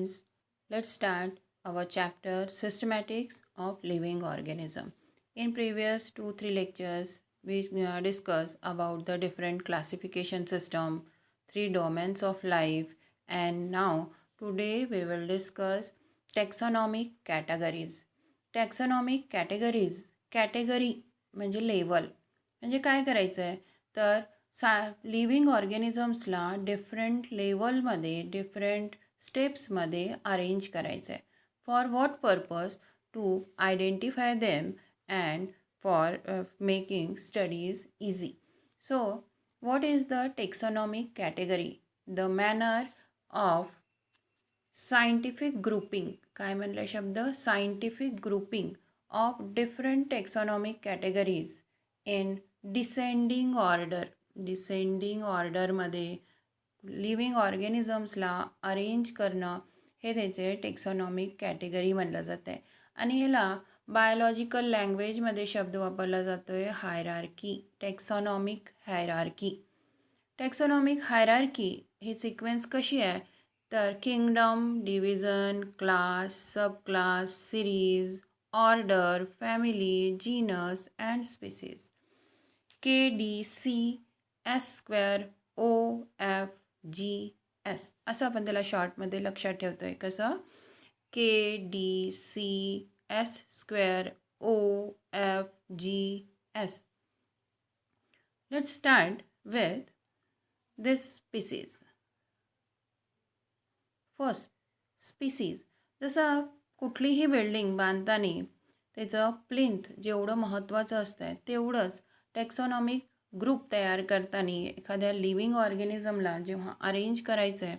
students, let's start our chapter Systematics of Living Organism. In previous 2-3 lectures, we discussed about the different classification system, three domains of life, and now today we will discuss taxonomic categories. Taxonomic categories, category म्हणजे level म्हणजे काय करायचं आहे तर living ऑर्गॅनिझम्सला different लेवलमध्ये different स्टेप्समध्ये arrange करायचं आहे. For what purpose? To identify them and for making studies easy. So what is the taxonomic category? The manner of scientific grouping. काय म्हणलं शब्द? Scientific grouping of different taxonomic categories in descending order. Descending ऑर्डरमध्ये living ऑर्गॅनिझम्सला arrange करणं हे त्याचे टेक्सॉनॉमिक category म्हणलं जातं आहे. आणि ह्याला बायोलॉजिकल लँग्वेजमध्ये शब्द वापरला जातो आहे हायरार्की. टेक्सॉनॉमिक हायरार्की. टेक्सॉनॉमिक हायरार्की ही सिक्वेन्स कशी आहे तर किंगडम, डिव्हिजन, क्लास, सब class, series, order, family, genus and species. KDCS², OFGS असं आपण त्याला शॉर्टमध्ये लक्षात ठेवतो आहे. कसं? KDCS², OFGS. Let's start with this species. First species. जसं कुठलीही बिल्डिंग बांधताना त्याचं प्लिंथ जेवढं महत्त्वाचं असतं आहे तेवढंच टेक्सॉनॉमिक ग्रुप तयार करताना एखाद्या लिव्हिंग ऑर्गॅनिझमला जेव्हा अरेंज करायचं आहे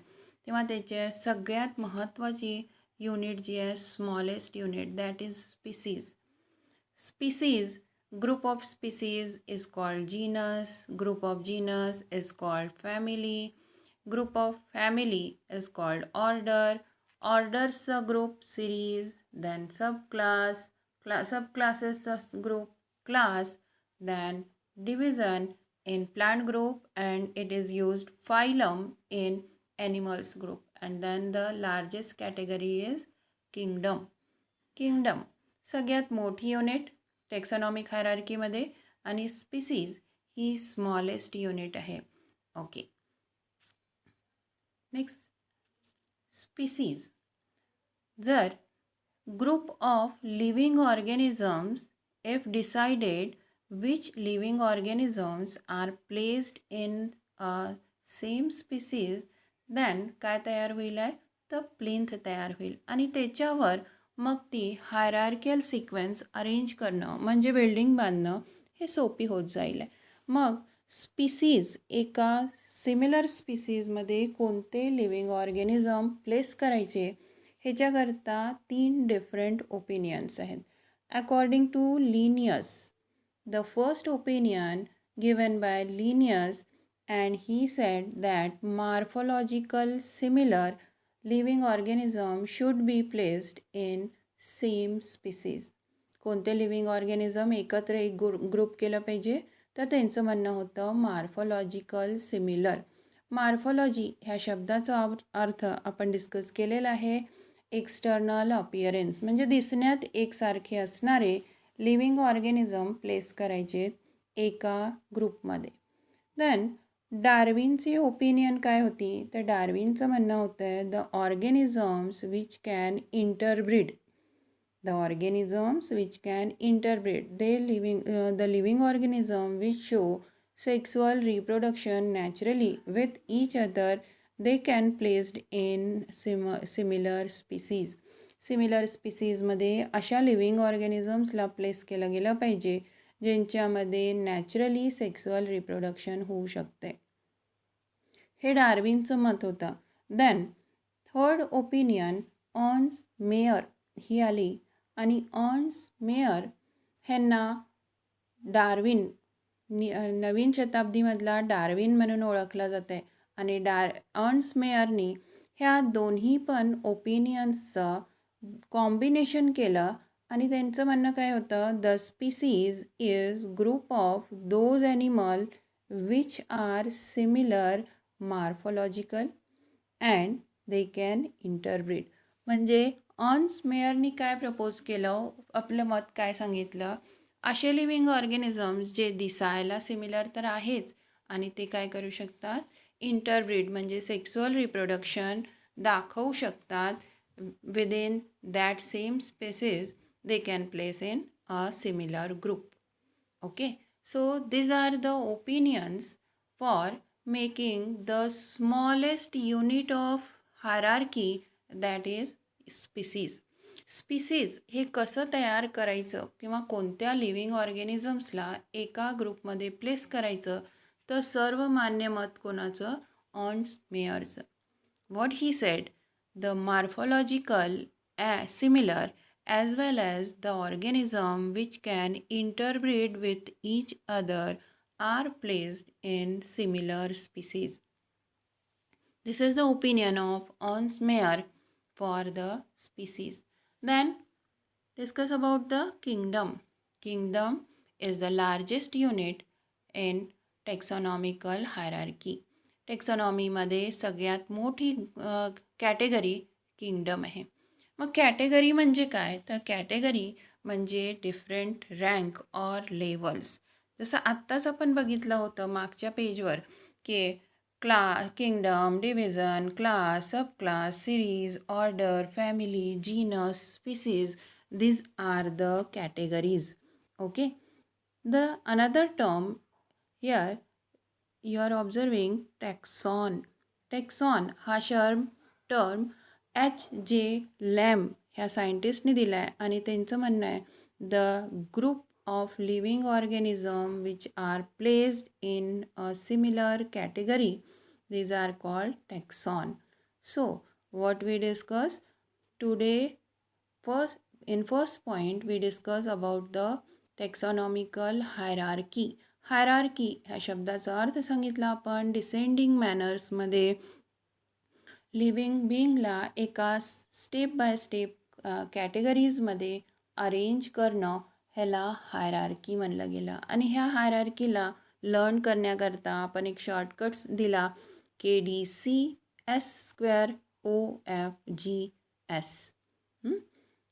तेव्हा त्याचे सगळ्यात महत्त्वाची युनिट जी आहे smallest unit that is species. Species, group of species is called genus, group of genus is called family, group of family is called order, orders a group series, then subclass, subclasses group class, then division in plant group, and it is used phylum in animals group, and then the largest category is kingdom. Kingdom सगळ्यात मोठी unit taxonomic हायरार्कीमध्ये आणि species ही smallest unit आहे. Okay. Next species. जर group of living organisms if decided which living organisms are placed in a same species then काय तयार होईल आहे तर प्लिंथ तयार होईल आणि त्याच्यावर मग ती हायरार्कियल सिक्वेन्स अरेंज करणं म्हणजे बिल्डिंग बांधणं हे सोपी होत जाईल. मग स्पीसीज एका सिमिलर स्पीसीजमध्ये कोणते लिव्हिंग ऑर्गॅनिझम प्लेस करायचे ह्याच्याकरता 3 डिफरंट ओपिनियन्स आहेत. According to Linnaeus, the first opinion given by Linnaeus and he said that morphological similar living organism should be placed in same species. कोणते लिव्हिंग ऑर्गॅनिझम एकत्र एक group केलं पाहिजे तर त्यांचं म्हणणं होतं मॉर्फोलॉजिकल सिमिलर. मॉर्फोलॉजी ह्या शब्दाचा अर्थ आपण डिस्कस केलेला आहे. एक्सटर्नल अपिअरन्स म्हणजे दिसण्यात एकसारखे असणारे लिव्हिंग ऑर्गॅनिझम प्लेस करायचे एका ग्रुपमध्ये. देन डार्विनची ओपिनियन काय होती तर डार्विनचं म्हणणं होतं आहे the organisms which can interbreed. The organisms which can interbreed the living organism which show sexual reproduction naturally with each other they can placed in similar species. Similar स्पीसीजमध्ये अशा लिव्हिंग ऑर्गॅनिझम्सला प्लेस केलं गेलं पाहिजे ज्यांच्यामध्ये नॅचरली सेक्सुअल रिप्रोडक्शन होऊ शकते. हे डार्विनचं मत होतं. Then third opinion Ernst Mayr ही आली आणि अर्न्स्ट मेयर ह्यांना डार्विन नवीन शताब्दीमधला डार्विन म्हणून ओळखला जातं आहे आणि अर्न्स्ट मेयरनी ह्या दोन्ही पण ओपिनियन्सचं कॉम्बिनेशन केलं आणि त्यांचं म्हणणं काय होतं the species is group of those animal which are similar morphological and they can interbreed. म्हणजे ऑन्स मेयरनी काय प्रपोज केलं, आपलं मत काय सांगितलं, असे लिव्हिंग ऑर्गॅनिझम्स जे दिसायला सिमिलर तर आहेच आणि ते काय करू शकतात, इंटरब्रीड म्हणजे सेक्सुअल रिप्रोडक्शन दाखवू शकतात within that same species they can place in a similar group. Okay, so these are the opinions for making the smallest unit of hierarchy, that is species. Species हे कसं तयार करायचं किंवा कोणत्या living ऑर्गॅनिझम्सला एका ग्रुपमध्ये प्लेस करायचं, तर सर्व मान्य मत कोणाचं, ऑन्स मेयरचं. What he said, the morphological similar as well as the organism which can interbreed with each other are placed in similar species. This is the opinion of Hans Meyer for the species. Then discuss about the kingdom. Kingdom is the largest unit in taxonomical hierarchy. टेक्सॉनॉमीमध्ये सगळ्यात मोठी category kingdom आहे. मग category म्हणजे काय, तर category म्हणजे different rank or levels. जसं आत्ताच आपण बघितलं होतं मागच्या पेजवर की किंगडम, डिव्हिजन, क्लास, सब class, series, order, family, genus, species, these are the categories. Okay, the another term here you are observing taxon. Taxon हा टर्म H.J. लॅम ह्या सायंटिस्टने दिला आहे आणि त्यांचं म्हणणं आहे the group of living organism which are placed in a similar category, these are called taxon. So what we discuss today, first point we discuss about the taxonomical hierarchy. Hierarchy ह्या शब्दाचा अर्थ सांगितला आपण डिसेंडिंग मॅनर्समध्ये लिव्हिंग बिईंगला एका step by step कॅटेगरीजमध्ये arrange करणं ह्याला hierarchy म्हणलं गेलं. आणि ह्या हायरार्कीला लर्न करण्याकरता आपण एक शॉर्टकट्स दिला KDCS²OFGS.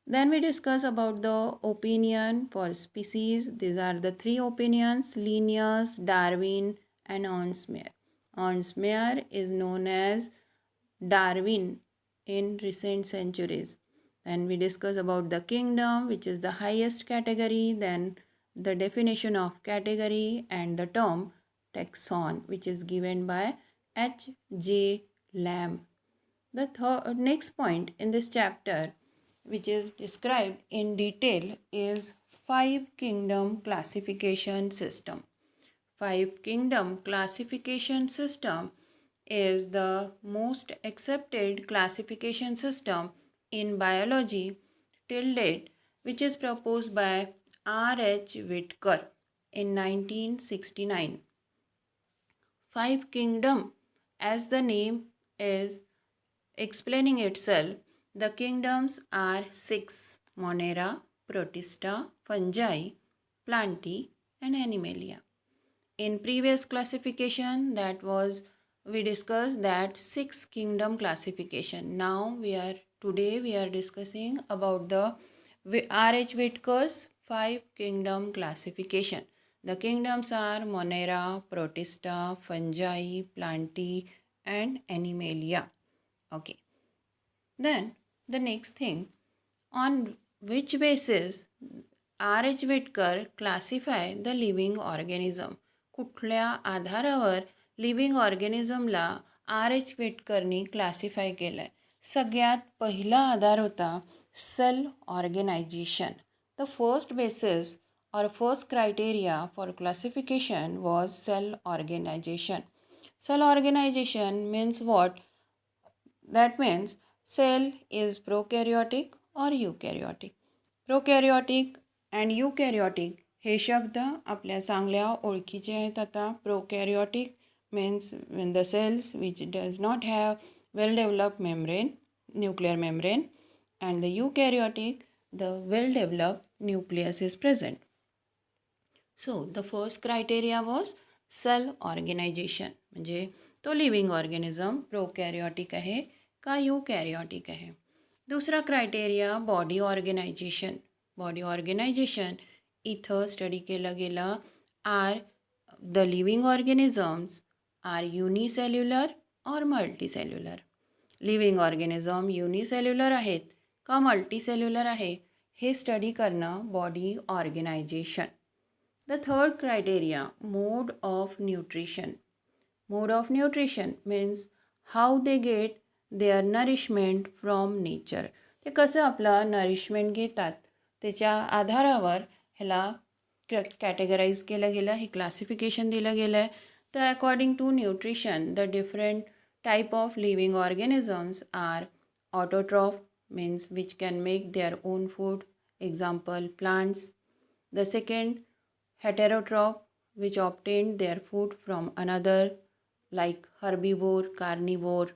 Then we discuss about the opinion for species. These are the three opinions: Linnaeus, Darwin, and Hans Meyer. Hans Meyer is known as Darwin in recent centuries. Then we discuss about the kingdom, which is the highest category. Then the definition of category and the term taxon, which is given by H.J. Lamb. The next point in this chapter, which is described in detail, is five kingdom classification system. Five kingdom classification system is the most accepted classification system in biology till date, which is proposed by R.H. Whitaker in 1969. Five kingdom, as the name is explaining itself, the kingdoms are six: Monera, Protista, Fungi, Plantae, and Animalia. In previous classification, we discussed that six kingdom classification. Now today we are discussing about the R.H. Whitaker's five kingdom classification. The kingdoms are Monera, Protista, Fungi, Plantae, and Animalia. Okay. Then the next thing, on which basis R.H. Whitaker classify the living organism. कुठल्या आधारावर living ऑर्गॅनिझमला R.H. व्हिटकरनी classify केलं आहे. सगळ्यात पहिला आधार होता cell organisation. The first basis or first criteria for classification was cell organization. Cell organization means what? That means cell is prokaryotic or eukaryotic. Prokaryotic and eukaryotic हे शब्द आपल्या चांगल्या ओळखीचे आहेत आता. Prokaryotic means when the cells which does not have well developed membrane, nuclear membrane, and the eukaryotic, the well developed nucleus is present. So the first criteria was cell organization, म्हणजे तो living organism प्रोकॅरियोटिक आहे का eukaryotic आहे. दुसरा criteria body organisation. Body organisation इथं study केलं गेलं are the living organisms are unicellular और मल्टीसेल्युलर. लिव्हिंग ऑर्गॅनिझम युनिसेल्युलर आहेत का मल्टीसेल्युलर आहे हे स्टडी करणं body organisation. The third criteria mode of nutrition. Mode of nutrition means how they get their nourishment from nature. ते कसं आपलं nourishment घेतात त्याच्या आधारावर ह्याला कॅटेगराईज केलं गेलं, हे क्लासिफिकेशन दिलं गेलं आहे. तर according to nutrition the different type of living organisms are autotroph means which can make their own food, example plants. The second heterotroph which obtain their food from another like herbivore, carnivore,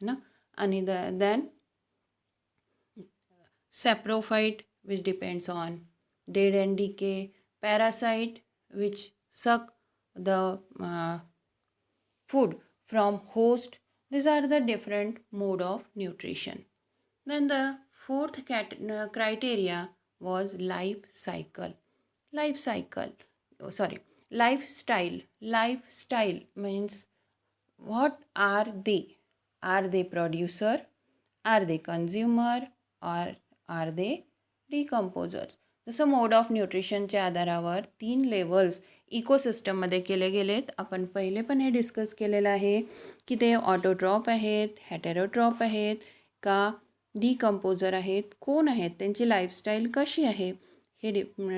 no? And then saprophyte which depends on dead and decay, parasite which suck the food from host. These are the different mode of nutrition. Then the fourth criteria was life cycle. Life cycle, lifestyle. Lifestyle means what are they? Are they producer? Are they consumer? Or are they decomposers? जसं mode of न्यूट्रिशनच्या आधारावर 3 levels इकोसिस्टममध्ये केले गेलेत. आपण पहिले पण हे discuss केलेलं आहे की ते ऑटोट्रॉप आहेत, हेटेरोट्रॉप आहेत का डिकम्पोजर आहेत, कोण आहेत, त्यांची लाईफस्टाईल कशी आहे हे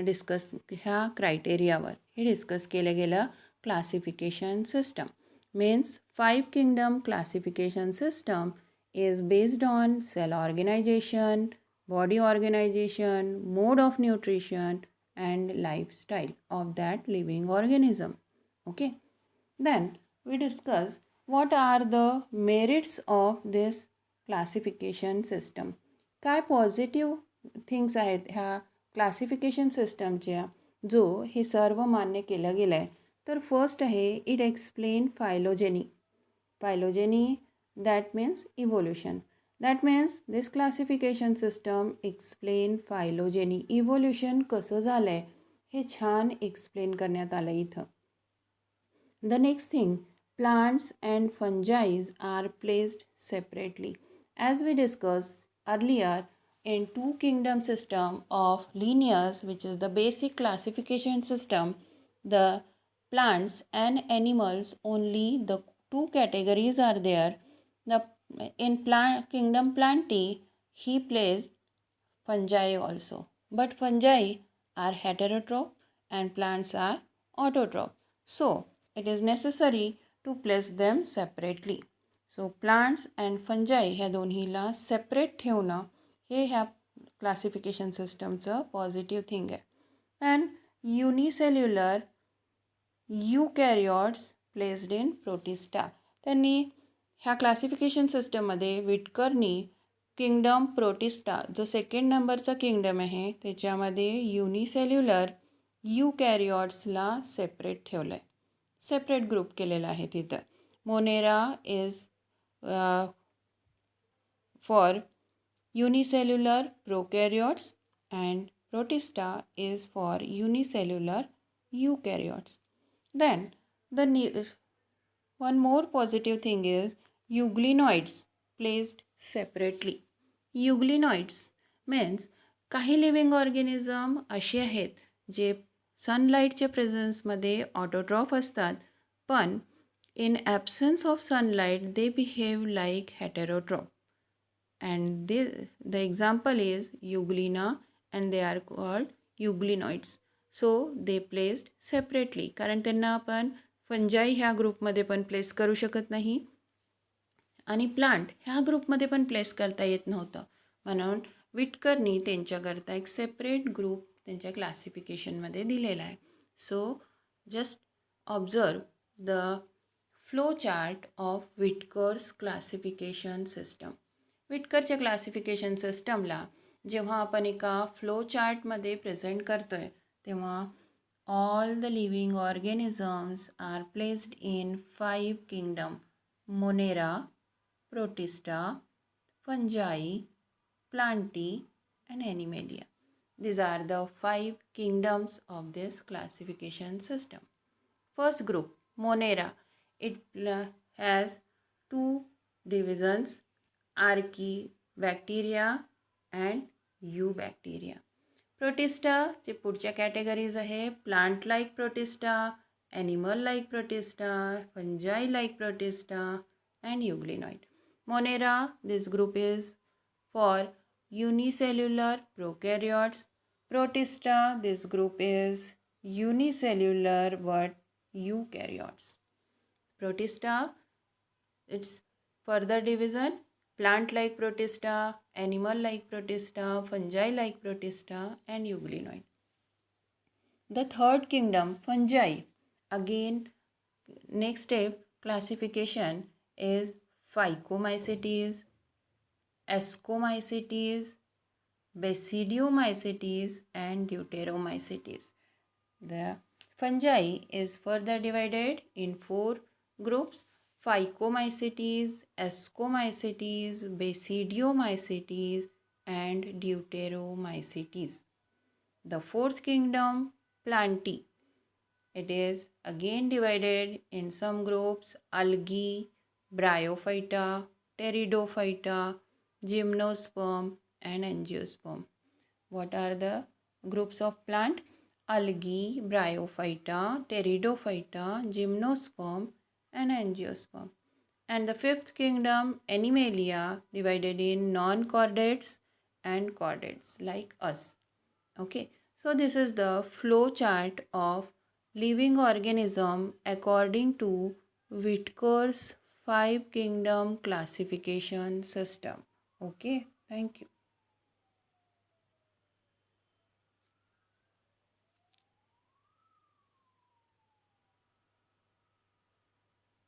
डिस्कस ह्या क्रायटेरियावर हे डिस्कस केलं गेलं. Classification system means 5 kingdom classification system is based on cell organization, body organization, mode of nutrition and lifestyle of that living organism. Okay. Then we discuss what are the merits of this classification system. काय positive things आहेत ह्या classification सिस्टमच्या जो हे सर्व मान्य केलं गेलं आहे. तर फर्स्ट आहे it explain phylogeny. Phylogeny that means evolution. That means this classification system explain phylogeny. Evolution कसं झालं आहे हे छान एक्सप्लेन करण्यात आलं इथं. The next thing, plants and fungi are placed separately. As we discussed earlier in 2 kingdom system of Linnaeus, which is the basic classification system, the plants and animals only the 2 categories are there. In kingdom Plantae, he placed fungi also. But fungi are heterotroph and plants are autotroph. So, it is necessary to place them separately. So, plants and fungi ह्या दोन्हीला separate ठेवणं हे ह्या classification सिस्टमचं positive thing आहे. And unicellular eukaryotes placed in protista. त्यांनी ह्या classification सिस्टममध्ये विटकरनी किंगडम प्रोटिस्टा जो सेकंड नंबरचा किंगडम आहे त्याच्यामध्ये युनिसेल्युलर यूकॅरियोट्सला सेपरेट ठेवलं आहे, सेपरेट ग्रुप केलेला आहे तिथं. Monera is for unicellular prokaryotes and protista is for unicellular eukaryotes. Then one more positive thing is euglenoids placed separately. Euglenoids means काही लिव्हिंग ऑर्गॅनिझम असे आहेत जे सनलाईटच्या प्रेझन्समध्ये ऑटोट्रॉफ असतात पण in absence of sunlight they behave like heterotroph and the example is euglena and they are called euglenoids. So they placed separately कारण त्यांना आपण फंजाई ह्या ग्रुपमध्ये पण प्लेस करू शकत नाही आणि प्लांट ह्या ग्रुपमध्ये पण प्लेस करता येत नव्हतं. म्हणून विटकरनी त्यांच्याकरता एक सेपरेट ग्रुप त्यांच्या क्लासिफिकेशनमध्ये दिलेला आहे. So just observe the flow chart of Whittaker's classification system. विटकरच्या क्लासिफिकेशन सिस्टमला जेव्हा आपण एका फ्लो चार्टमध्ये प्रेझेंट करतो आहे तेव्हा all the living organisms are placed in 5 kingdom: Monera, Protista, fungi, plantae, and animalia. These are the 5 kingdoms of this classification system. First group, Monera. It has 2 divisions, Archaebacteria and Eubacteria. Protista जे पुढच्या categories आहे plant like protista, animal like protista, fungi like protista and euglenoid. Monera, this group is for unicellular prokaryotes. Protista, this group is unicellular but eukaryotes. Protista, its further division, plant-like protista, animal-like protista, fungi-like protista, and euglenoid. The third kingdom, fungi. Again, next step classification is Phycomycetes, Ascomycetes, Basidiomycetes, and Deuteromycetes. The fungi is further divided in 4 groups: Phycomycetes, Ascomycetes, Basidiomycetes, and Deuteromycetes. The fourth kingdom, Plantae. It is again divided in some groups: algae, bryophyta, pteridophyta, gymnosperm, and angiosperm. What are the groups of plant? Algae, bryophyta, pteridophyta, gymnosperm, and angiosperm. And the fifth kingdom, Animalia, divided in non-chordates and chordates like us. Okay, so this is the flow chart of living organism according to Whitaker's 5 kingdom classification system. Okay, thank you.